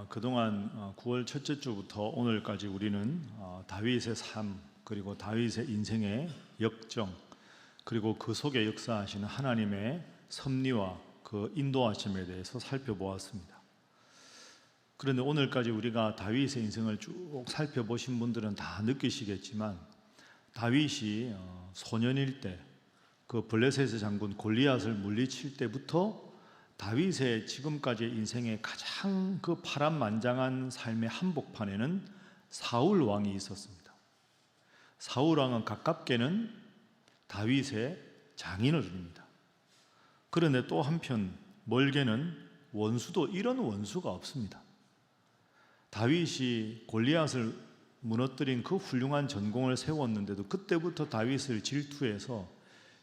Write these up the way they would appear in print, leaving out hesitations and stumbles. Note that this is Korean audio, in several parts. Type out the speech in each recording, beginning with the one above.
그동안 9월 첫째 주부터 오늘까지 우리는 다윗의 삶, 그리고 다윗의 인생의 역정, 그리고 그 속에 역사하시는 하나님의 섭리와 그 인도하심에 대해서 살펴보았습니다. 그런데 오늘까지 우리가 다윗의 인생을 쭉 살펴보신 분들은 다 느끼시겠지만, 다윗이 소년일 때 그 블레셋의 장군 골리앗을 물리칠 때부터 다윗의 지금까지의 인생의 가장 그 파란만장한 삶의 한복판에는 사울 왕이 있었습니다. 사울 왕은 가깝게는 다윗의 장인어른입니다. 그런데 또 한편 멀게는 원수도 이런 원수가 없습니다. 다윗이 골리앗을 무너뜨린 그 훌륭한 전공을 세웠는데도 그때부터 다윗을 질투해서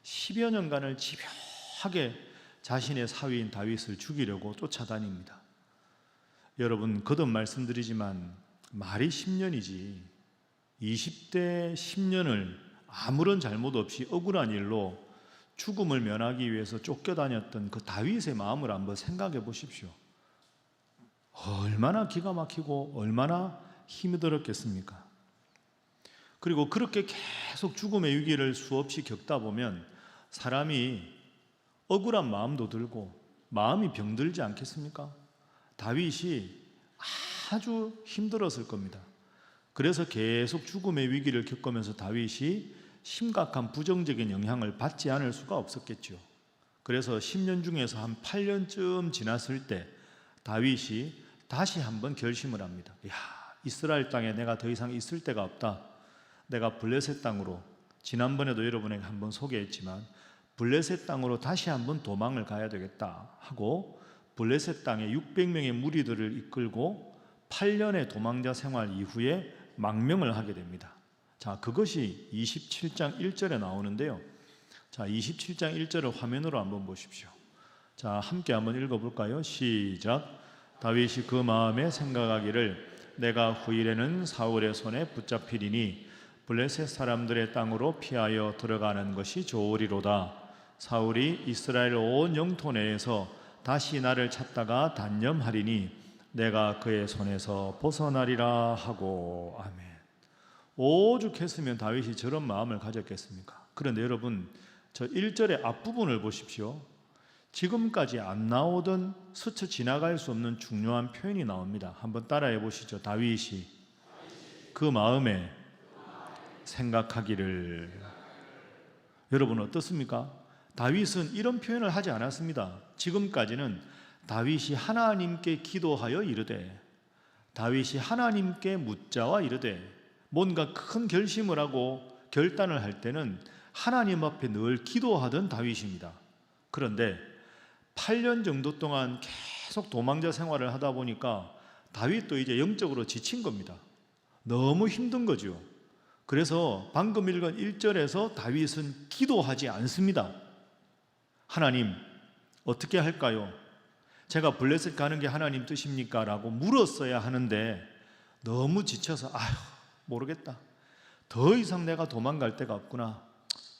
10여 년간을 집요하게 자신의 사위인 다윗을 죽이려고 쫓아다닙니다. 여러분, 거듭 말씀드리지만 말이 10년이지 20대 10년을 아무런 잘못 없이 억울한 일로 죽음을 면하기 위해서 쫓겨다녔던 그 다윗의 마음을 한번 생각해 보십시오. 얼마나 기가 막히고 얼마나 힘이 들었겠습니까? 그리고 그렇게 계속 죽음의 위기를 수없이 겪다 보면 사람이 억울한 마음도 들고 마음이 병들지 않겠습니까? 다윗이 아주 힘들었을 겁니다. 그래서 계속 죽음의 위기를 겪으면서 다윗이 심각한 부정적인 영향을 받지 않을 수가 없었겠죠. 그래서 10년 중에서 한 8년쯤 지났을 때 다윗이 다시 한번 결심을 합니다. 이스라엘 땅에 내가 더 이상 있을 데가 없다. 내가 블레셋 땅으로, 지난번에도 여러분에게 한번 소개했지만 블레셋 땅으로 다시 한번 도망을 가야 되겠다 하고 블레셋 땅에 600명의 무리들을 이끌고 8년의 도망자 생활 이후에 망명을 하게 됩니다. 자, 그것이 27장 1절에 나오는데요. 자, 27장 1절을 화면으로 한번 보십시오. 자, 함께 한번 읽어볼까요? 시작. 다윗이 그 마음에 생각하기를 내가 후일에는 사울의 손에 붙잡히리니 블레셋 사람들의 땅으로 피하여 들어가는 것이 좋으리로다. 사울이 이스라엘 온 영토 내에서 다시 나를 찾다가 단념하리니 내가 그의 손에서 벗어나리라 하고. 아멘. 오죽했으면 다윗이 저런 마음을 가졌겠습니까? 그런데 여러분, 저 1절의 앞부분을 보십시오. 지금까지 안 나오던 스쳐 지나갈 수 없는 중요한 표현이 나옵니다. 한번 따라해 보시죠. 다윗이 그 마음에 생각하기를. 여러분 어떻습니까? 다윗은 이런 표현을 하지 않았습니다. 지금까지는 다윗이 하나님께 기도하여 이르되, 다윗이 하나님께 묻자와 이르되, 뭔가 큰 결심을 하고 결단을 할 때는 하나님 앞에 늘 기도하던 다윗입니다. 그런데 8년 정도 동안 계속 도망자 생활을 하다 보니까 다윗도 이제 영적으로 지친 겁니다. 너무 힘든 거죠. 그래서 방금 읽은 1절에서 다윗은 기도하지 않습니다. 하나님, 어떻게 할까요? 제가 블레셋 가는 게 하나님 뜻입니까? 라고 물었어야 하는데 너무 지쳐서 모르겠다. 더 이상 내가 도망갈 데가 없구나.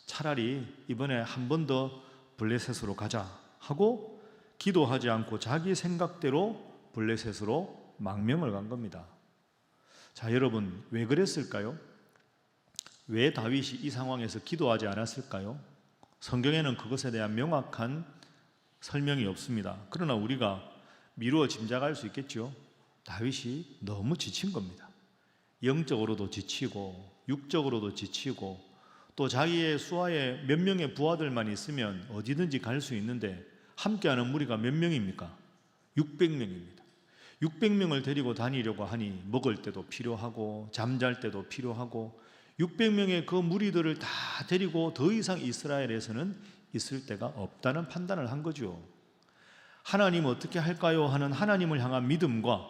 차라리 이번에 한 번 더 블레셋으로 가자 하고 기도하지 않고 자기 생각대로 블레셋으로 망명을 간 겁니다. 자, 여러분, 왜 그랬을까요? 왜 다윗이 이 상황에서 기도하지 않았을까요? 성경에는 그것에 대한 명확한 설명이 없습니다. 그러나 우리가 미루어 짐작할 수 있겠죠. 다윗이 너무 지친 겁니다. 영적으로도 지치고 육적으로도 지치고, 또 자기의 수하에 몇 명의 부하들만 있으면 어디든지 갈 수 있는데 함께하는 무리가 몇 명입니까? 600명입니다. 600명을 데리고 다니려고 하니 먹을 때도 필요하고 잠잘 때도 필요하고 600명의 그 무리들을 다 데리고 더 이상 이스라엘에서는 있을 데가 없다는 판단을 한 거죠. 하나님 어떻게 할까요? 하는 하나님을 향한 믿음과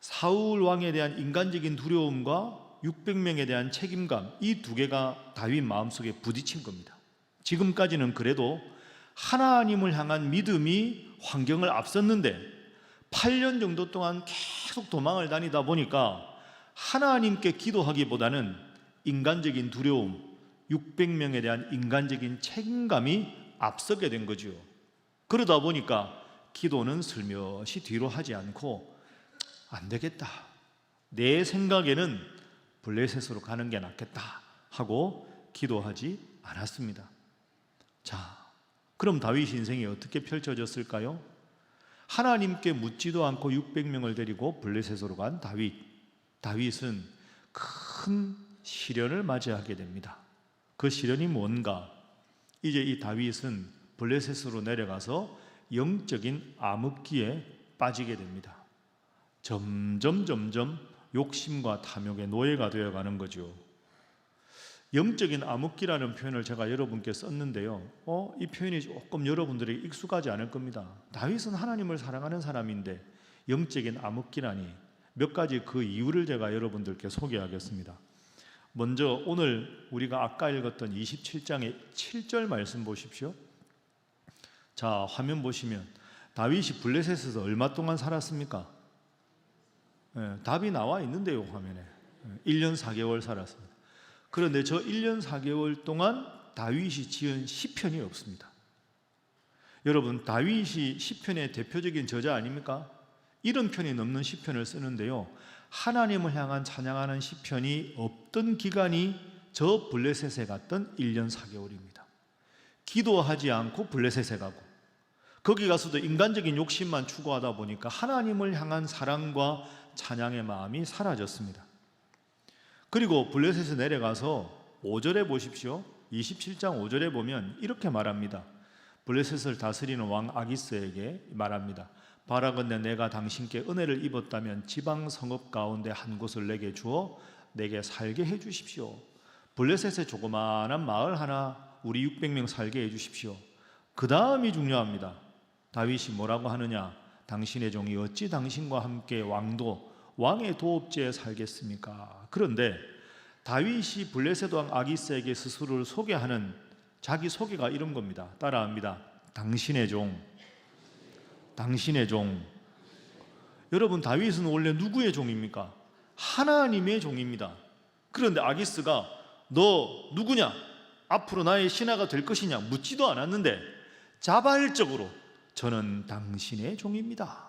사울 왕에 대한 인간적인 두려움과 600명에 대한 책임감, 이 두 개가 다윗 마음속에 부딪힌 겁니다. 지금까지는 그래도 하나님을 향한 믿음이 환경을 앞섰는데 8년 정도 동안 계속 도망을 다니다 보니까 하나님께 기도하기보다는 인간적인 두려움, 600명에 대한 인간적인 책임감이 앞서게 된 거죠. 그러다 보니까 기도는 슬며시 뒤로 하지 않고 안 되겠다. 내 생각에는 블레셋으로 가는 게 낫겠다 하고 기도하지 않았습니다. 자, 그럼 다윗 인생이 어떻게 펼쳐졌을까요? 하나님께 묻지도 않고 600명을 데리고 블레셋으로 간 다윗. 다윗은 큰 시련을 맞이하게 됩니다. 그 시련이 뭔가? 이제 이 다윗은 블레셋으로 내려가서 영적인 암흑기에 빠지게 됩니다. 점점 욕심과 탐욕의 노예가 되어가는 거죠. 영적인 암흑기라는 표현을 제가 여러분께 썼는데요, 이 표현이 조금 여러분들에게 익숙하지 않을 겁니다. 다윗은 하나님을 사랑하는 사람인데 영적인 암흑기라니. 몇 가지 그 이유를 제가 여러분들께 소개하겠습니다. 먼저 오늘 우리가 아까 읽었던 27장의 7절 말씀 보십시오. 자, 화면 보시면 다윗이 블레셋에서 얼마 동안 살았습니까? 답이 나와 있는데요, 화면에. 1년 4개월 살았습니다. 그런데 저 1년 4개월 동안 다윗이 지은 시편이 없습니다. 여러분, 다윗이 시편의 대표적인 저자 아닙니까? 70편이 넘는 시편을 쓰는데요, 하나님을 향한 찬양하는 시편이 없던 기간이 저 블레셋에 갔던 1년 4개월입니다. 기도하지 않고 블레셋에 가고, 거기 가서도 인간적인 욕심만 추구하다 보니까 하나님을 향한 사랑과 찬양의 마음이 사라졌습니다. 그리고 블레셋에 내려가서 5절에 보십시오. 27장 5절에 보면 이렇게 말합니다. 블레셋을 다스리는 왕 아기스에게 말합니다. 바라건대 내가 당신께 은혜를 입었다면 지방 성읍 가운데 한 곳을 내게 주어 내게 살게 해 주십시오. 블레셋의 조그마한 마을 하나 우리 600명 살게 해 주십시오. 그 다음이 중요합니다. 다윗이 뭐라고 하느냐? 당신의 종이 어찌 당신과 함께 왕의 도읍지에 살겠습니까? 그런데 다윗이 블레셋 왕 아기스에게 스스로를 소개하는 자기 소개가 이런 겁니다. 따라합니다. 당신의 종. 여러분, 다윗은 원래 누구의 종입니까? 하나님의 종입니다. 그런데 아기스가 너 누구냐? 앞으로 나의 신하가 될 것이냐? 묻지도 않았는데 자발적으로 저는 당신의 종입니다.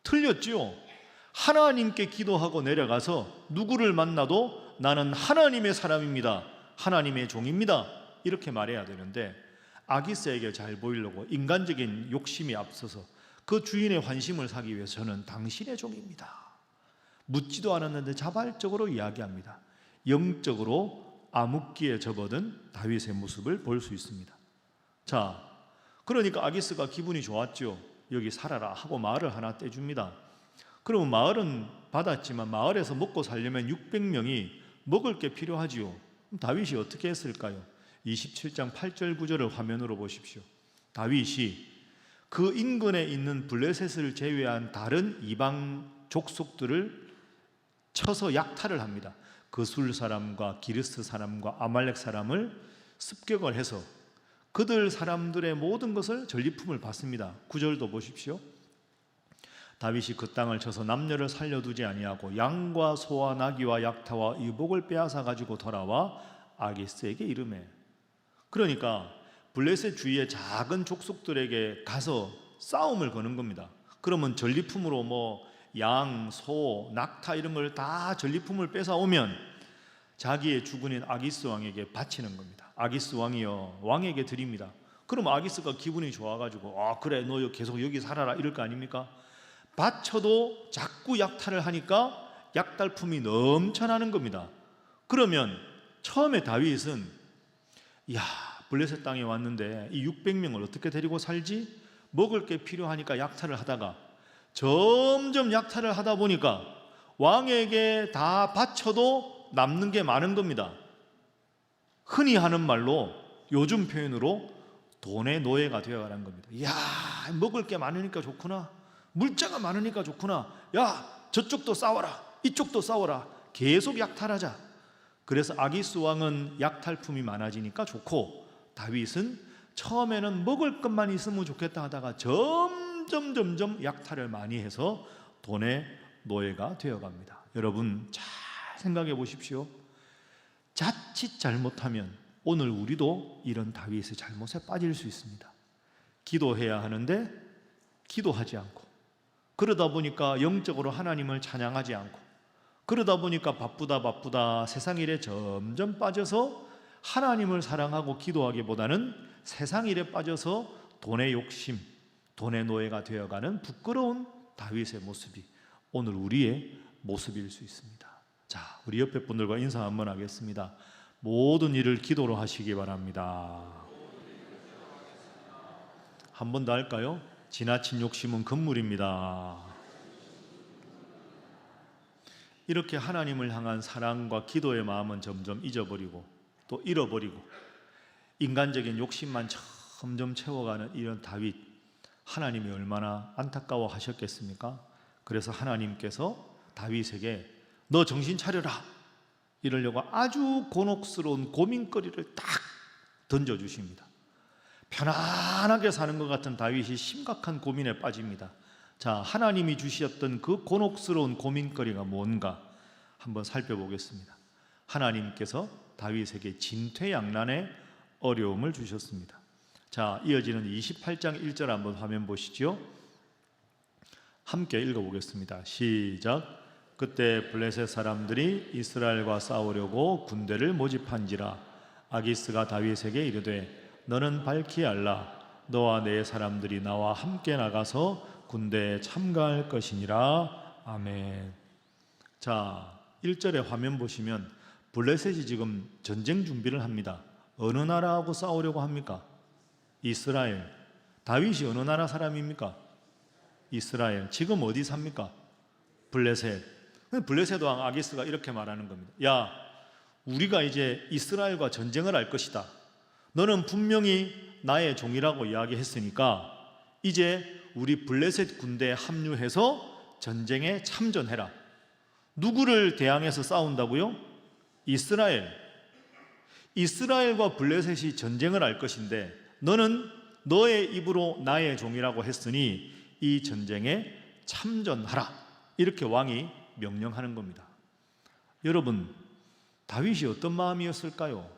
틀렸지요? 하나님께 기도하고 내려가서 누구를 만나도 나는 하나님의 사람입니다. 하나님의 종입니다. 이렇게 말해야 되는데 아기스에게 잘 보이려고 인간적인 욕심이 앞서서 그 주인의 환심을 사기 위해서 저는 당신의 종입니다. 묻지도 않았는데 자발적으로 이야기합니다. 영적으로 암흑기에 접어든 다윗의 모습을 볼 수 있습니다. 자, 그러니까 아기스가 기분이 좋았죠. 여기 살아라 하고 마을을 하나 떼줍니다. 그러면 마을은 받았지만 마을에서 먹고 살려면 600명이 먹을 게 필요하지요. 그럼 다윗이 어떻게 했을까요? 27장 8절 9절을 화면으로 보십시오. 다윗이 그 인근에 있는 블레셋을 제외한 다른 이방 족속들을 쳐서 약탈을 합니다. 그술 사람과 기르스 사람과 아말렉 사람을 습격을 해서 그들 사람들의 모든 것을 전리품을 받습니다. 9절도 보십시오. 다윗이 그 땅을 쳐서 남녀를 살려두지 아니하고 양과 소와 나귀와 약타와 의복을 빼앗아 가지고 돌아와 아기스에게 이르매. 그러니까 블레셋 주위의 작은 족속들에게 가서 싸움을 거는 겁니다. 그러면 전리품으로 뭐 양, 소, 낙타 이런 걸 다 전리품을 뺏어오면 자기의 주군인 아기스 왕에게 바치는 겁니다. 아기스 왕이여 왕에게 드립니다. 그럼 아기스가 기분이 좋아가지고 그래 너 계속 여기 살아라 이럴 거 아닙니까? 바쳐도 자꾸 약탈을 하니까 약탈품이 넘쳐나는 겁니다. 그러면 처음에 다윗은 블레셋 땅에 왔는데 이 600명을 어떻게 데리고 살지? 먹을 게 필요하니까 약탈을 하다가 점점 약탈을 하다 보니까 왕에게 다 바쳐도 남는 게 많은 겁니다. 흔히 하는 말로 요즘 표현으로 돈의 노예가 되어가는 겁니다. 먹을 게 많으니까 좋구나. 물자가 많으니까 좋구나. 저쪽도 싸워라. 이쪽도 싸워라. 계속 약탈하자. 그래서 아기스 왕은 약탈품이 많아지니까 좋고 다윗은 처음에는 먹을 것만 있으면 좋겠다 하다가 점점 약탈을 많이 해서 돈의 노예가 되어갑니다. 여러분 잘 생각해 보십시오. 자칫 잘못하면 오늘 우리도 이런 다윗의 잘못에 빠질 수 있습니다. 기도해야 하는데 기도하지 않고 그러다 보니까 영적으로 하나님을 찬양하지 않고, 그러다 보니까 바쁘다 세상 일에 점점 빠져서 하나님을 사랑하고 기도하기보다는 세상 일에 빠져서 돈의 욕심, 돈의 노예가 되어가는 부끄러운 다윗의 모습이 오늘 우리의 모습일 수 있습니다. 자, 우리 옆에 분들과 인사 한번 하겠습니다. 모든 일을 기도로 하시기 바랍니다. 한 번 더 할까요? 지나친 욕심은 금물입니다. 이렇게 하나님을 향한 사랑과 기도의 마음은 점점 잊어버리고 또 잃어버리고 인간적인 욕심만 점점 채워가는 이런 다윗, 하나님이 얼마나 안타까워 하셨겠습니까? 그래서 하나님께서 다윗에게 너 정신 차려라 이러려고 아주 곤혹스러운 고민거리를 딱 던져주십니다. 편안하게 사는 것 같은 다윗이 심각한 고민에 빠집니다. 자, 하나님이 주셨던 그 곤혹스러운 고민거리가 뭔가 한번 살펴보겠습니다. 하나님께서 다윗에게 진퇴양난의 어려움을 주셨습니다. 자, 이어지는 28장 1절 한번 화면 보시죠. 함께 읽어보겠습니다. 시작. 그때 블레셋 사람들이 이스라엘과 싸우려고 군대를 모집한지라 아기스가 다윗에게 이르되 너는 밝히 알라. 너와 내 사람들이 나와 함께 나가서 군대에 참가할 것이니라. 아멘. 자, 1절의 화면 보시면 블레셋이 지금 전쟁 준비를 합니다. 어느 나라하고 싸우려고 합니까? 이스라엘. 다윗이 어느 나라 사람입니까? 이스라엘. 지금 어디 삽니까? 블레셋. 블레셋 왕 아기스가 이렇게 말하는 겁니다. 야, 우리가 이제 이스라엘과 전쟁을 할 것이다. 너는 분명히 나의 종이라고 이야기했으니까 이제 우리 블레셋 군대에 합류해서 전쟁에 참전해라. 누구를 대항해서 싸운다고요? 이스라엘. 이스라엘과 블레셋이 전쟁을 할 것인데 너는 너의 입으로 나의 종이라고 했으니 이 전쟁에 참전하라. 이렇게 왕이 명령하는 겁니다. 여러분, 다윗이 어떤 마음이었을까요?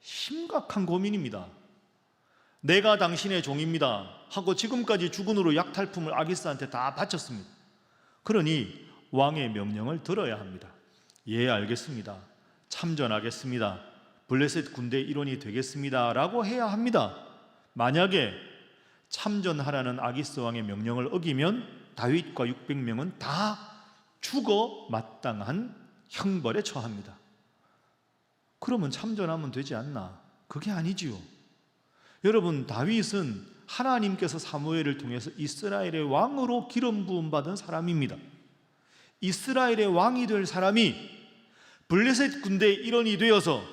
심각한 고민입니다. 내가 당신의 종입니다 하고 지금까지 주군으로 약탈품을 아기스한테 다 바쳤습니다. 그러니 왕의 명령을 들어야 합니다. 예, 알겠습니다. 참전하겠습니다. 블레셋 군대 일원이 되겠습니다 라고 해야 합니다. 만약에 참전하라는 아기스 왕의 명령을 어기면 다윗과 600명은 다 죽어 마땅한 형벌에 처합니다. 그러면 참전하면 되지 않나? 그게 아니지요. 여러분, 다윗은 하나님께서 사무엘을 통해서 이스라엘의 왕으로 기름 부음 받은 사람입니다. 이스라엘의 왕이 될 사람이 블레셋 군대의 일원이 되어서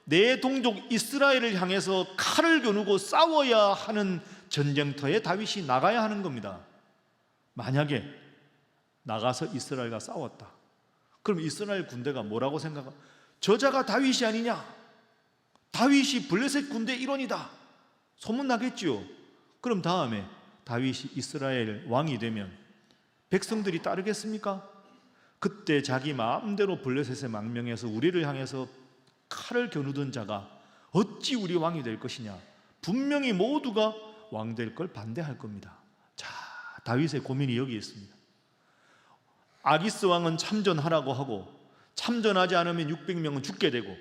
내 동족 이스라엘을 향해서 칼을 겨누고 싸워야 하는 전쟁터에 다윗이 나가야 하는 겁니다. 만약에 나가서 이스라엘과 싸웠다. 그럼 이스라엘 군대가 뭐라고 생각하? 저자가 다윗이 아니냐? 다윗이 블레셋 군대 일원이다. 소문나겠지요. 그럼 다음에 다윗이 이스라엘 왕이 되면 백성들이 따르겠습니까? 그때 자기 마음대로 블레셋에 망명해서 우리를 향해서 칼을 겨누던 자가 어찌 우리 왕이 될 것이냐? 분명히 모두가 왕 될 걸 반대할 겁니다. 자, 다윗의 고민이 여기 있습니다. 아기스 왕은 참전하라고 하고 참전하지 않으면 600명은 죽게 되고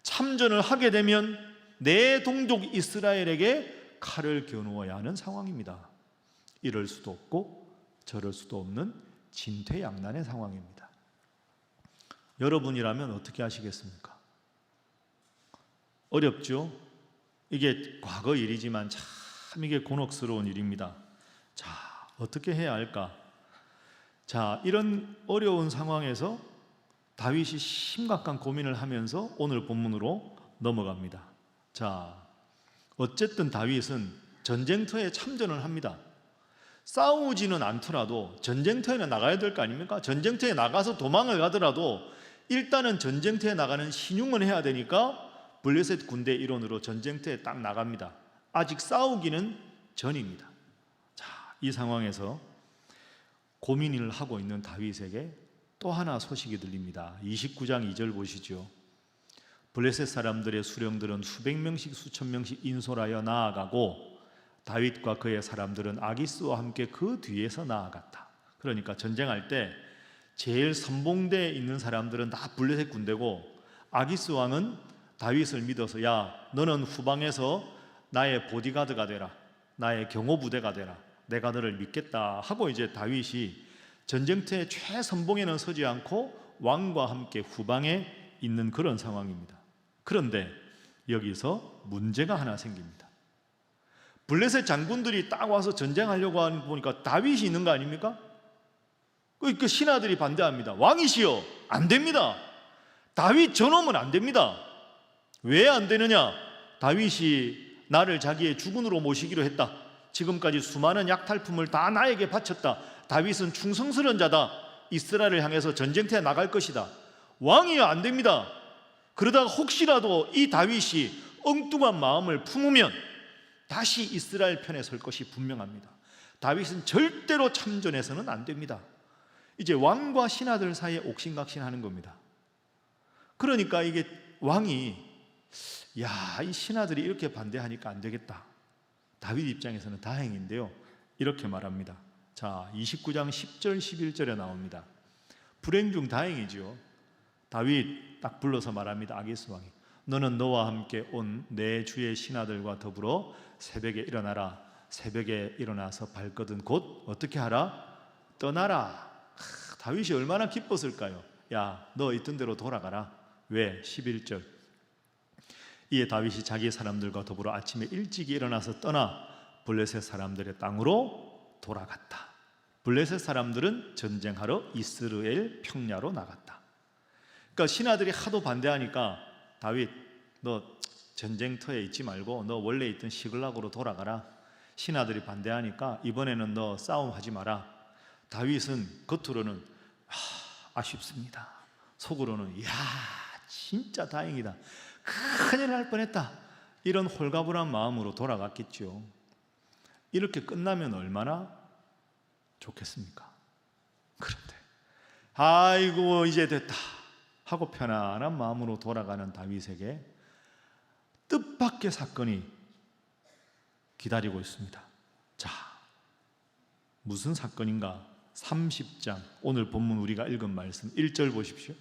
참전을 하게 되면 내 동족 이스라엘에게 칼을 겨누어야 하는 상황입니다. 이럴 수도 없고 저럴 수도 없는 진퇴양난의 상황입니다. 여러분이라면 어떻게 하시겠습니까? 어렵죠? 이게 과거 일이지만 참 이게 곤혹스러운 일입니다. 자, 어떻게 해야 할까? 자, 이런 어려운 상황에서 다윗이 심각한 고민을 하면서 오늘 본문으로 넘어갑니다. 자, 어쨌든 다윗은 전쟁터에 참전을 합니다. 싸우지는 않더라도 전쟁터에는 나가야 될 거 아닙니까? 전쟁터에 나가서 도망을 가더라도 일단은 전쟁터에 나가는 신용은 해야 되니까 블레셋 군대 일원으로 전쟁터에 딱 나갑니다. 아직 싸우기는 전입니다. 자, 이 상황에서 고민을 하고 있는 다윗에게 또 하나 소식이 들립니다. 29장 2절 보시죠. 블레셋 사람들의 수령들은 수백 명씩 수천 명씩 인솔하여 나아가고 다윗과 그의 사람들은 아기스와 함께 그 뒤에서 나아갔다. 그러니까 전쟁할 때 제일 선봉대에 있는 사람들은 다 블레셋 군대고, 아기스 왕은 다윗을 믿어서 야, 너는 후방에서 나의 보디가드가 되라, 나의 경호부대가 되라, 내가 너를 믿겠다 하고 이제 다윗이 전쟁터의 최선봉에는 서지 않고 왕과 함께 후방에 있는 그런 상황입니다. 그런데 여기서 문제가 하나 생깁니다. 블레셋 장군들이 딱 와서 전쟁하려고 하는 거 보니까 다윗이 있는 거 아닙니까? 그 신하들이 반대합니다. 왕이시여, 안 됩니다. 다윗 저놈은 안 됩니다. 왜 안 되느냐? 다윗이 나를 자기의 주군으로 모시기로 했다. 지금까지 수많은 약탈품을 다 나에게 바쳤다. 다윗은 충성스러운 자다. 이스라엘을 향해서 전쟁터에 나갈 것이다. 왕이여, 안 됩니다. 그러다가 혹시라도 이 다윗이 엉뚱한 마음을 품으면 다시 이스라엘 편에 설 것이 분명합니다. 다윗은 절대로 참전해서는 안 됩니다. 이제 왕과 신하들 사이에 옥신각신하는 겁니다. 그러니까 이게 왕이 이 신하들이 이렇게 반대하니까 안 되겠다. 다윗 입장에서는 다행인데요, 이렇게 말합니다. 자, 29장 10절 11절에 나옵니다. 불행 중 다행이지요. 다윗 딱 불러서 말합니다. 아기스 왕이, 너는 너와 함께 온 내 주의 신하들과 더불어 새벽에 일어나라. 새벽에 일어나서 발거든 곧 어떻게 하라? 떠나라. 다윗이 얼마나 기뻤을까요? 야, 너 있던 대로 돌아가라. 왜? 11절. 이에 다윗이 자기 사람들과 더불어 아침에 일찍 일어나서 떠나 블레셋 사람들의 땅으로 돌아갔다. 블레셋 사람들은 전쟁하러 이스라엘 평야로 나갔다. 그러니까 신하들이 하도 반대하니까 다윗, 너 전쟁터에 있지 말고 너 원래 있던 시글락으로 돌아가라. 신하들이 반대하니까 이번에는 너 싸움하지 마라. 다윗은 겉으로는 아쉽습니다. 속으로는 진짜 다행이다, 큰일 날 뻔했다, 이런 홀가분한 마음으로 돌아갔겠죠. 이렇게 끝나면 얼마나 좋겠습니까? 그런데 아이고 이제 됐다 하고 편안한 마음으로 돌아가는 다윗에게 뜻밖의 사건이 기다리고 있습니다. 자, 무슨 사건인가? 30장 오늘 본문 우리가 읽은 말씀 1절 보십시오.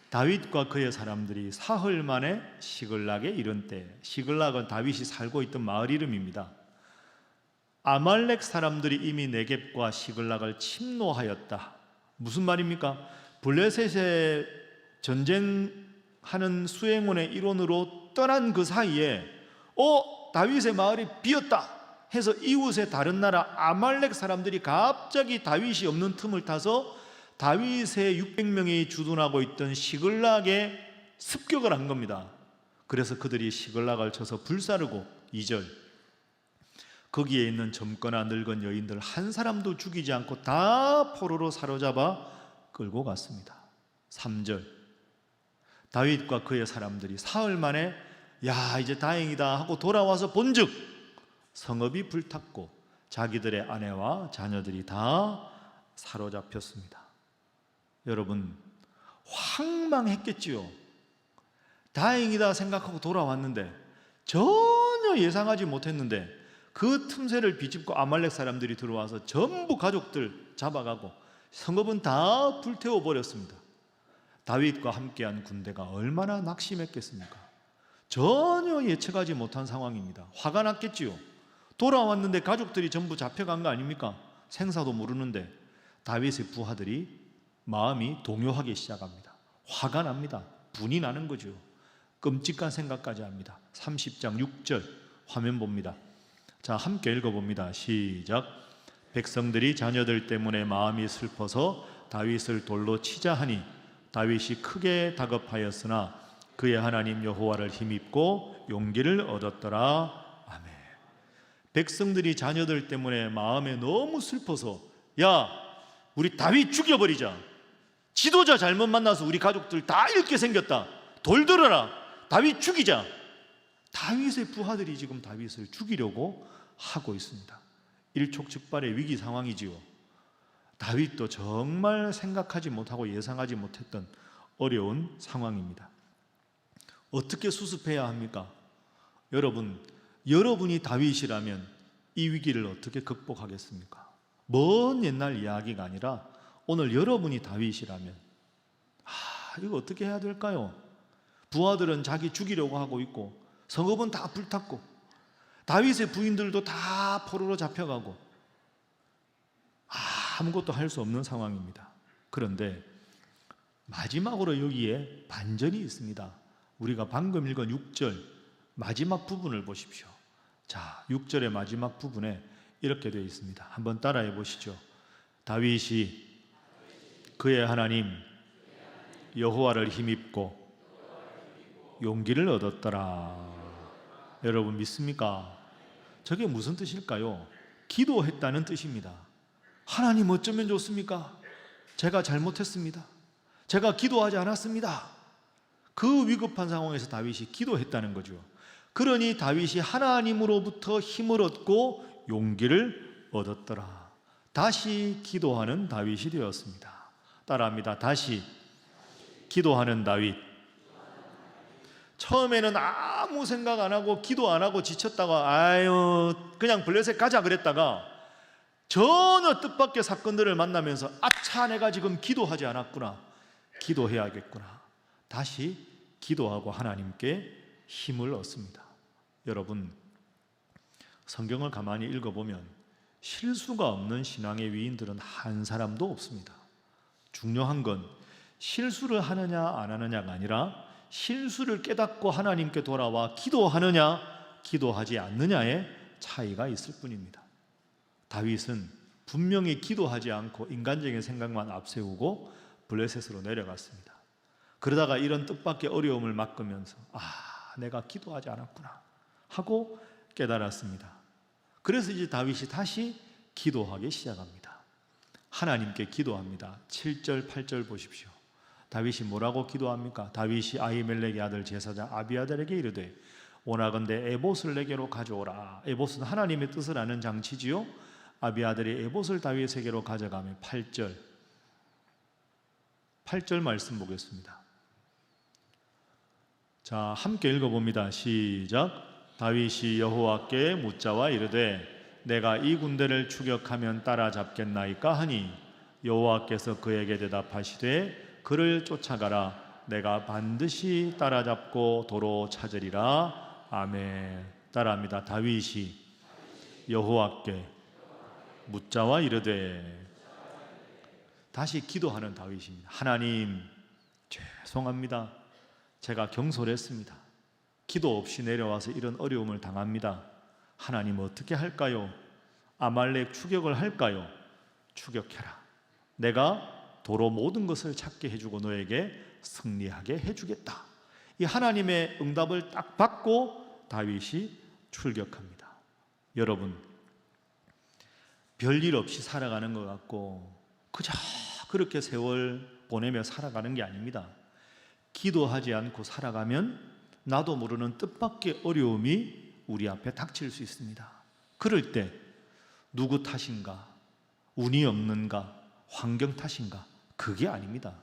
다윗과 그의 사람들이 사흘 만에 시글락에 이른 때, 시글락은 다윗이 살고 있던 마을 이름입니다. 아말렉 사람들이 이미 네겝과 시글락을 침노하였다. 무슨 말입니까? 블레셋의 전쟁하는 수행원의 일원으로 떠난 그 사이에 다윗의 마을이 비었다 해서 이웃의 다른 나라 아말렉 사람들이 갑자기 다윗이 없는 틈을 타서 다윗의 600명이 주둔하고 있던 시글락에 습격을 한 겁니다. 그래서 그들이 시글락을 쳐서 불사르고, 2절, 거기에 있는 젊거나 늙은 여인들 한 사람도 죽이지 않고 다 포로로 사로잡아 끌고 갔습니다. 3절, 다윗과 그의 사람들이 사흘 만에 이제 다행이다 하고 돌아와서 본즉 성읍이 불탔고 자기들의 아내와 자녀들이 다 사로잡혔습니다. 여러분, 황망했겠지요. 다행이다 생각하고 돌아왔는데 전혀 예상하지 못했는데 그 틈새를 비집고 아말렉 사람들이 들어와서 전부 가족들 잡아가고 성읍은 다 불태워 버렸습니다. 다윗과 함께한 군대가 얼마나 낙심했겠습니까? 전혀 예측하지 못한 상황입니다. 화가 났겠지요. 돌아왔는데 가족들이 전부 잡혀간 거 아닙니까? 생사도 모르는데. 다윗의 부하들이 마음이 동요하기 시작합니다. 화가 납니다. 분이 나는 거죠. 끔찍한 생각까지 합니다. 30장 6절 화면 봅니다. 자, 함께 읽어봅니다. 시작. 백성들이 자녀들 때문에 마음이 슬퍼서 다윗을 돌로 치자 하니 다윗이 크게 다급하였으나 그의 하나님 여호와를 힘입고 용기를 얻었더라. 아멘. 백성들이 자녀들 때문에 마음에 너무 슬퍼서 우리 다윗 죽여버리자. 지도자 잘못 만나서 우리 가족들 다 잃게 생겼다. 돌 들어라. 다윗 죽이자. 다윗의 부하들이 지금 다윗을 죽이려고 하고 있습니다. 일촉즉발의 위기 상황이지요. 다윗도 정말 생각하지 못하고 예상하지 못했던 어려운 상황입니다. 어떻게 수습해야 합니까? 여러분이 다윗이라면 이 위기를 어떻게 극복하겠습니까? 먼 옛날 이야기가 아니라 오늘 여러분이 다윗이라면 이거 어떻게 해야 될까요? 부하들은 자기 죽이려고 하고 있고 성읍은 다 불탔고 다윗의 부인들도 다 포로로 잡혀가고 아무것도 할 수 없는 상황입니다. 그런데 마지막으로 여기에 반전이 있습니다. 우리가 방금 읽은 6절 마지막 부분을 보십시오. 자, 6절의 마지막 부분에 이렇게 되어 있습니다. 한번 따라해 보시죠. 다윗이 그의 하나님 여호와를 힘입고 용기를 얻었더라. 여러분 믿습니까? 저게 무슨 뜻일까요? 기도했다는 뜻입니다. 하나님 어쩌면 좋습니까? 제가 잘못했습니다. 제가 기도하지 않았습니다. 그 위급한 상황에서 다윗이 기도했다는 거죠. 그러니 다윗이 하나님으로부터 힘을 얻고 용기를 얻었더라. 다시 기도하는 다윗이 되었습니다. 따라합니다. 다시 기도하는 다윗. 처음에는 아무 생각 안 하고 기도 안 하고 지쳤다가 그냥 블레셋 가자 그랬다가 전혀 뜻밖의 사건들을 만나면서 아차, 내가 지금 기도하지 않았구나, 기도해야겠구나. 다시 기도하고 하나님께 힘을 얻습니다. 여러분, 성경을 가만히 읽어보면 실수가 없는 신앙의 위인들은 한 사람도 없습니다. 중요한 건 실수를 하느냐 안 하느냐가 아니라 실수를 깨닫고 하나님께 돌아와 기도하느냐 기도하지 않느냐의 차이가 있을 뿐입니다. 다윗은 분명히 기도하지 않고 인간적인 생각만 앞세우고 블레셋으로 내려갔습니다. 그러다가 이런 뜻밖의 어려움을 겪으면서 내가 기도하지 않았구나 하고 깨달았습니다. 그래서 이제 다윗이 다시 기도하기 시작합니다. 하나님께 기도합니다. 7절 8절 보십시오. 다윗이 뭐라고 기도합니까? 다윗이 아히멜렉의 아들 제사장 아비아달에게 이르되 원하건대 에봇을 내게로 가져오라. 에봇은 하나님의 뜻을 아는 장치지요. 아비아달이 에봇을 다윗에게로 가져가며 8절 말씀 보겠습니다. 자, 함께 읽어봅니다. 시작. 다윗이 여호와께 묻자와 이르되 내가 이 군대를 추격하면 따라잡겠나이까 하니 여호와께서 그에게 대답하시되 그를 쫓아가라. 내가 반드시 따라잡고 도로 찾으리라. 아멘. 따라합니다. 다윗이 여호와께 묻자와 이르되. 다시 기도하는 다윗입니다. 하나님, 죄송합니다. 제가 경솔했습니다. 기도 없이 내려와서 이런 어려움을 당합니다. 하나님 어떻게 할까요? 아말렉 추격을 할까요? 추격해라. 내가 도로 모든 것을 찾게 해주고 너에게 승리하게 해주겠다. 이 하나님의 응답을 딱 받고 다윗이 출격합니다. 여러분, 별일 없이 살아가는 것 같고 그저 그렇게 세월 보내며 살아가는 게 아닙니다. 기도하지 않고 살아가면 나도 모르는 뜻밖의 어려움이 우리 앞에 닥칠 수 있습니다. 그럴 때 누구 탓인가? 운이 없는가? 환경 탓인가? 그게 아닙니다.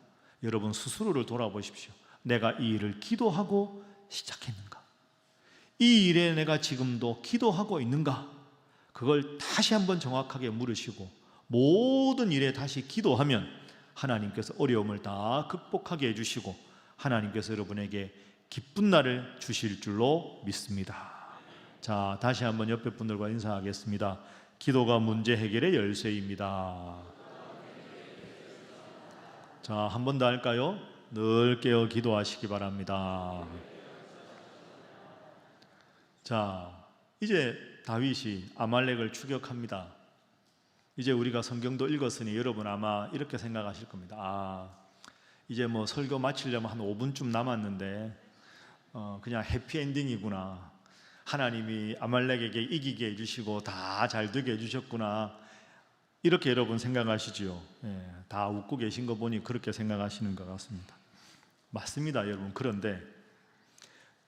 여러분 스스로를 돌아보십시오. 내가 이 일을 기도하고 시작했는가? 이 일에 내가 지금도 기도하고 있는가? 그걸 다시 한번 정확하게 물으시고 모든 일에 다시 기도하면 하나님께서 어려움을 다 극복하게 해주시고 하나님께서 여러분에게 기쁜 날을 주실 줄로 믿습니다. 자, 다시 한번 옆에 분들과 인사하겠습니다. 기도가 문제 해결의 열쇠입니다. 자, 한 번 더 할까요? 늘 깨어 기도하시기 바랍니다. 자, 이제 다윗이 아말렉을 추격합니다. 이제 우리가 성경도 읽었으니 여러분 아마 이렇게 생각하실 겁니다. 이제 뭐 설교 마치려면 한 5분쯤 남았는데 그냥 해피엔딩이구나. 하나님이 아말렉에게 이기게 해주시고 다 잘 되게 해주셨구나. 이렇게 여러분 생각하시지요. 다 웃고 계신 거 보니 그렇게 생각하시는 것 같습니다. 맞습니다, 여러분. 그런데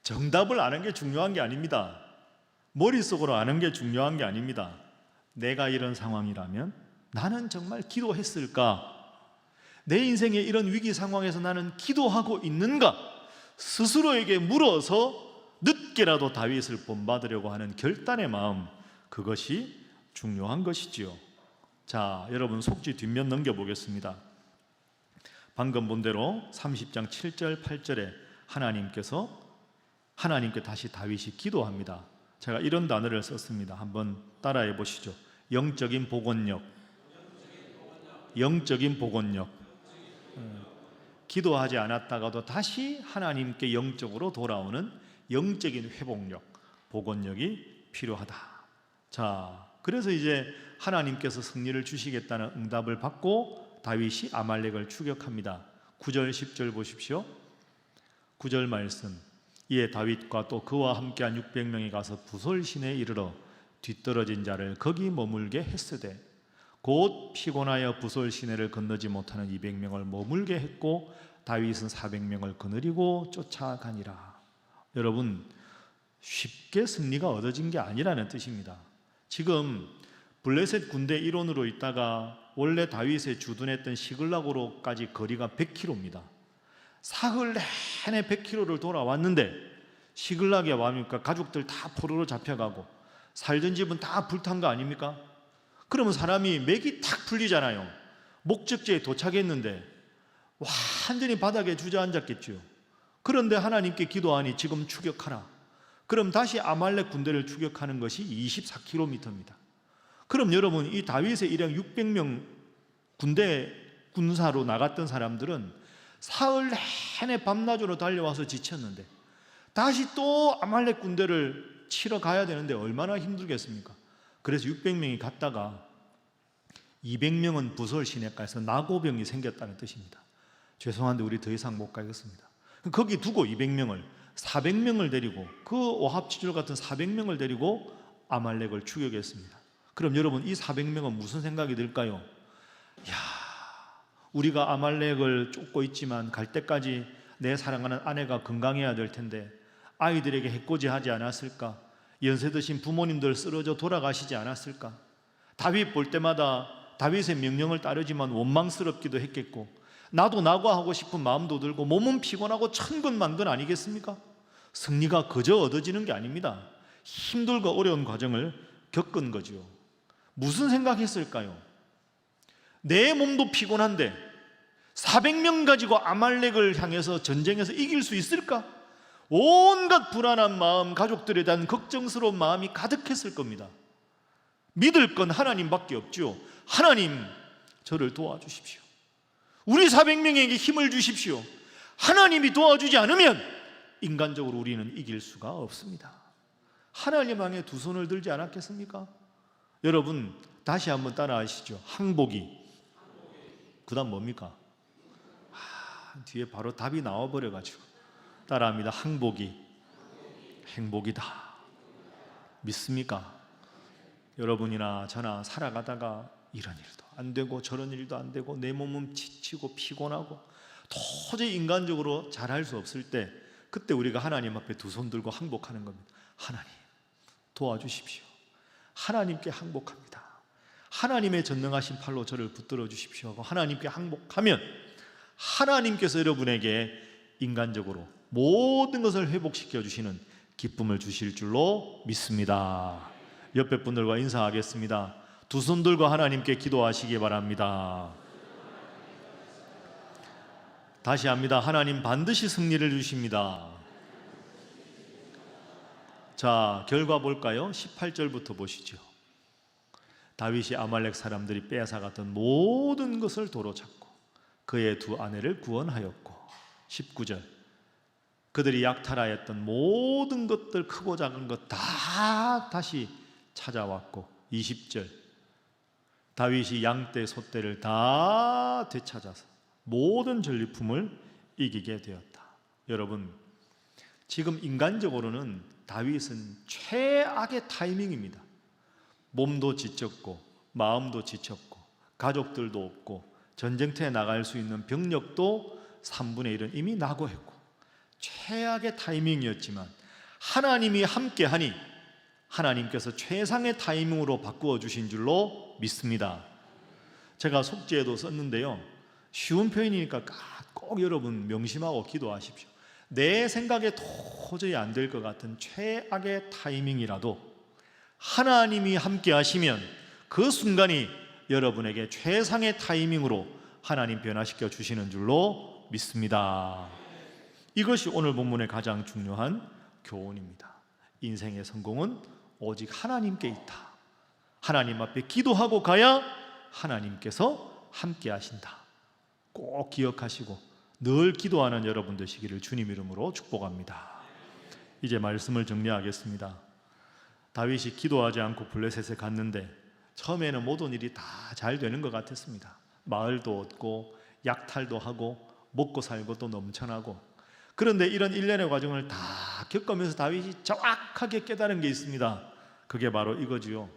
정답을 아는 게 중요한 게 아닙니다. 머릿속으로 아는 게 중요한 게 아닙니다. 내가 이런 상황이라면 나는 정말 기도했을까? 내 인생의 이런 위기 상황에서 나는 기도하고 있는가? 스스로에게 물어서 늦게라도 다윗을 본받으려고 하는 결단의 마음, 그것이 중요한 것이지요. 자, 여러분 속지 뒷면 넘겨보겠습니다. 방금 본 대로 30장 7절 8절에 하나님께 다시 다윗이 기도합니다. 제가 이런 단어를 썼습니다. 한번 따라해 보시죠. 영적인 복원력. 영적인 복원력. 기도하지 않았다가도 다시 하나님께 영적으로 돌아오는 영적인 회복력, 복원력이 필요하다. 자, 그래서 이제 하나님께서 승리를 주시겠다는 응답을 받고 다윗이 아말렉을 추격합니다. 9절 10절 보십시오. 9절 말씀. 이에 다윗과 또 그와 함께한 600명이 가서 부솔 시내에 이르러 뒤떨어진 자를 거기 머물게 했으되 곧 피곤하여 부솔 시내를 건너지 못하는 200명을 머물게 했고 다윗은 400명을 거느리고 쫓아가니라. 여러분, 쉽게 승리가 얻어진 게 아니라는 뜻입니다. 지금 블레셋 군대 일원으로 있다가 원래 다윗의 주둔했던 시글락으로까지 거리가 100km입니다. 사흘 내내 100km를 돌아왔는데 시글락에 와니까 가족들 다 포로로 잡혀가고 살던 집은 다 불탄 거 아닙니까? 그러면 사람이 맥이 탁 풀리잖아요. 목적지에 도착했는데 완전히 바닥에 주저앉았겠죠. 그런데 하나님께 기도하니 지금 추격하라. 그럼 다시 아말렉 군대를 추격하는 것이 24km입니다. 그럼 여러분, 이 다윗의 일행 600명 군대 군사로 나갔던 사람들은 사흘 내내 밤낮으로 달려와서 지쳤는데 다시 또 아말렉 군대를 치러 가야 되는데 얼마나 힘들겠습니까? 그래서 600명이 갔다가 200명은 부솔 시내가에서 나고병이 생겼다는 뜻입니다. 죄송한데 우리 더 이상 못 가겠습니다. 거기 두고 200명을 400명을 데리고 그 오합지졸 같은 400명을 데리고 아말렉을 추격했습니다. 그럼 여러분, 이 400명은 무슨 생각이 들까요? 야, 우리가 아말렉을 쫓고 있지만 갈 때까지 내 사랑하는 아내가 건강해야 될 텐데 아이들에게 해코지하지 않았을까? 연세 드신 부모님들 쓰러져 돌아가시지 않았을까? 다윗 볼 때마다 다윗의 명령을 따르지만 원망스럽기도 했겠고 나도 낙오하고 싶은 마음도 들고 몸은 피곤하고 천근만근 아니겠습니까? 승리가 그저 얻어지는 게 아닙니다. 힘들고 어려운 과정을 겪은 거죠. 무슨 생각했을까요? 내 몸도 피곤한데 400명 가지고 아말렉을 향해서 전쟁에서 이길 수 있을까? 온갖 불안한 마음, 가족들에 대한 걱정스러운 마음이 가득했을 겁니다. 믿을 건 하나님밖에 없죠. 하나님, 저를 도와주십시오. 우리 400명에게 힘을 주십시오. 하나님이 도와주지 않으면 인간적으로 우리는 이길 수가 없습니다. 하나님 향해 두 손을 들지 않았겠습니까? 여러분, 다시 한번 따라하시죠. 항복이. 그 다음 뭡니까? 뒤에 바로 답이 나와버려가지고 따라합니다. 항복이 행복이다. 믿습니까? 여러분이나 저나 살아가다가 이런 일도 안 되고 저런 일도 안 되고 내 몸은 지치고 피곤하고 도저히 인간적으로 잘할 수 없을 때 그때 우리가 하나님 앞에 두 손 들고 항복하는 겁니다. 하나님, 도와주십시오. 하나님께 항복합니다. 하나님의 전능하신 팔로 저를 붙들어 주십시오 하고 하나님께 항복하면 하나님께서 여러분에게 인간적으로 모든 것을 회복시켜 주시는 기쁨을 주실 줄로 믿습니다. 옆에 분들과 인사하겠습니다. 두 손 들고 하나님께 기도하시기 바랍니다. 다시 합니다. 하나님 반드시 승리를 주십니다. 자, 결과 볼까요? 18절부터 보시죠. 다윗이 아말렉 사람들이 빼앗아갔던 모든 것을 도로 잡고 그의 두 아내를 구원하였고 19절 그들이 약탈하였던 모든 것들 크고 작은 것 다 다시 찾아왔고 20절 다윗이 양떼 소떼를 다 되찾아서 모든 전리품을 이기게 되었다. 여러분, 지금 인간적으로는 다윗은 최악의 타이밍입니다. 몸도 지쳤고 마음도 지쳤고 가족들도 없고 전쟁터에 나갈 수 있는 병력도 3분의 1은 이미 낙오했고 최악의 타이밍이었지만 하나님이 함께하니 하나님께서 최상의 타이밍으로 바꾸어 주신 줄로 믿습니다. 제가 속지에도 썼는데요, 쉬운 표현이니까 꼭 여러분 명심하고 기도하십시오. 내 생각에 도저히 안 될 것 같은 최악의 타이밍이라도 하나님이 함께 하시면 그 순간이 여러분에게 최상의 타이밍으로 하나님 변화시켜 주시는 줄로 믿습니다. 이것이 오늘 본문의 가장 중요한 교훈입니다. 인생의 성공은 오직 하나님께 있다. 하나님 앞에 기도하고 가야 하나님께서 함께 하신다. 꼭 기억하시고 늘 기도하는 여러분 되시기를 주님 이름으로 축복합니다. 이제 말씀을 정리하겠습니다. 다윗이 기도하지 않고 블레셋에 갔는데 처음에는 모든 일이 다 잘 되는 것 같았습니다. 마을도 얻고 약탈도 하고 먹고 살고 또 넘쳐나고. 그런데 이런 일련의 과정을 다 겪으면서 다윗이 정확하게 깨달은 게 있습니다. 그게 바로 이거지요.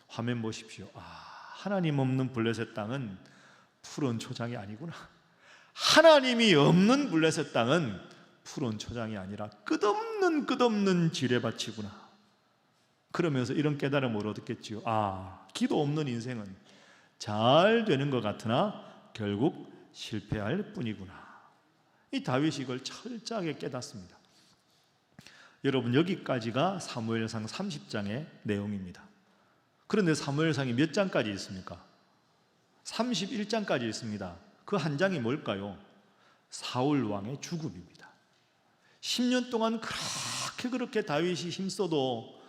화면 보십시오. 하나님 없는 블레셋 땅은 푸른 초장이 아니구나. 하나님이 없는 블레셋 땅은 푸른 초장이 아니라 끝없는 지뢰밭이구나. 그러면서 이런 깨달음을 얻었겠지요. 기도 없는 인생은 잘 되는 것 같으나 결국 실패할 뿐이구나. 이 다윗이 이걸 철저하게 깨닫습니다. 여러분, 여기까지가 사무엘상 30장의 내용입니다. 그런데 사무엘상이 몇 장까지 있습니까? 31장까지 있습니다. 그 한 장이 뭘까요? 사울 왕의 죽음입니다. 10년 동안 그렇게 다윗이 힘써도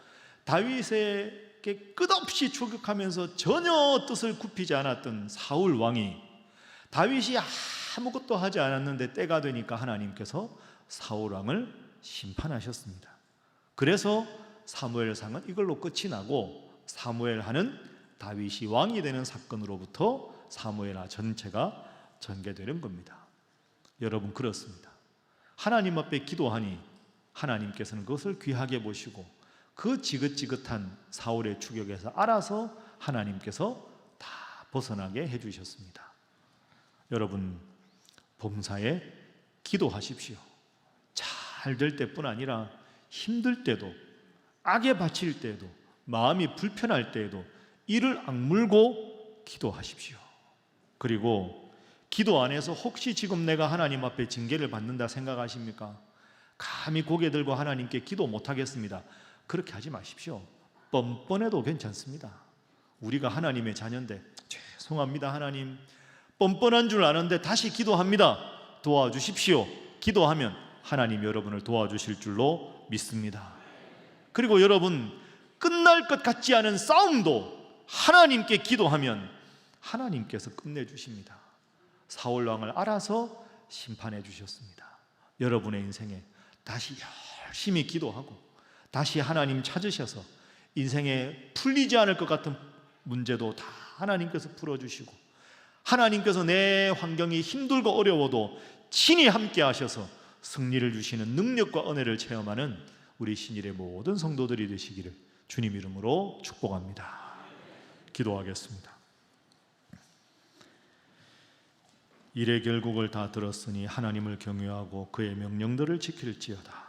다윗에게 끝없이 추격하면서 전혀 뜻을 굽히지 않았던 사울 왕이, 다윗이 아무것도 하지 않았는데 때가 되니까 하나님께서 사울 왕을 심판하셨습니다. 그래서 사무엘상은 이걸로 끝이 나고 사무엘하는 다윗이 왕이 되는 사건으로부터 사무엘하 전체가 전개되는 겁니다. 여러분, 그렇습니다. 하나님 앞에 기도하니 하나님께서는 그것을 귀하게 보시고 그 지긋지긋한 사울의 추격에서 알아서 하나님께서 다 벗어나게 해주셨습니다. 여러분, 범사에 기도하십시오. 잘 될 때뿐 아니라 힘들 때도, 악에 바칠 때도, 마음이 불편할 때에도 이를 악물고 기도하십시오. 그리고 기도 안에서 혹시 지금 내가 하나님 앞에 징계를 받는다 생각하십니까? 감히 고개 들고 하나님께 기도 못하겠습니다. 그렇게 하지 마십시오. 뻔뻔해도 괜찮습니다. 우리가 하나님의 자녀인데 죄송합니다 하나님, 뻔뻔한 줄 아는데 다시 기도합니다. 도와주십시오. 기도하면 하나님 여러분을 도와주실 줄로 믿습니다. 그리고 여러분, 끝날 것 같지 않은 싸움도 하나님께 기도하면 하나님께서 끝내주십니다. 사울왕을 알아서 심판해 주셨습니다. 여러분의 인생에 다시 열심히 기도하고 다시 하나님 찾으셔서 인생에 풀리지 않을 것 같은 문제도 다 하나님께서 풀어주시고, 하나님께서 내 환경이 힘들고 어려워도 친히 함께 하셔서 승리를 주시는 능력과 은혜를 체험하는 우리 신일의 모든 성도들이 되시기를 주님 이름으로 축복합니다. 기도하겠습니다. 일의 결국을 다 들었으니 하나님을 경외하고 그의 명령들을 지킬지어다.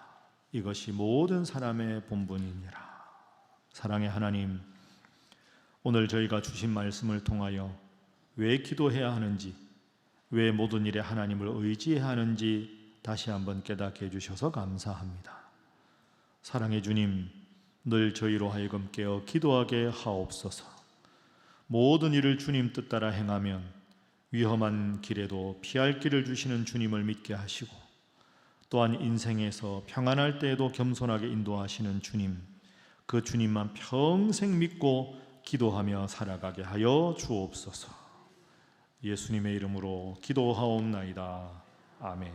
이것이 모든 사람의 본분이니라. 사랑의 하나님, 오늘 저희가 주신 말씀을 통하여 왜 기도해야 하는지, 왜 모든 일에 하나님을 의지해야 하는지 다시 한번 깨닫게 해주셔서 감사합니다. 사랑의 주님, 늘 저희로 하여금 깨어 기도하게 하옵소서. 모든 일을 주님 뜻 따라 행하면 위험한 길에도 피할 길을 주시는 주님을 믿게 하시고, 또한 인생에서 평안할 때에도 겸손하게 인도하시는 주님, 그 주님만 평생 믿고 기도하며 살아가게 하여 주옵소서. 예수님의 이름으로 기도하옵나이다. 아멘.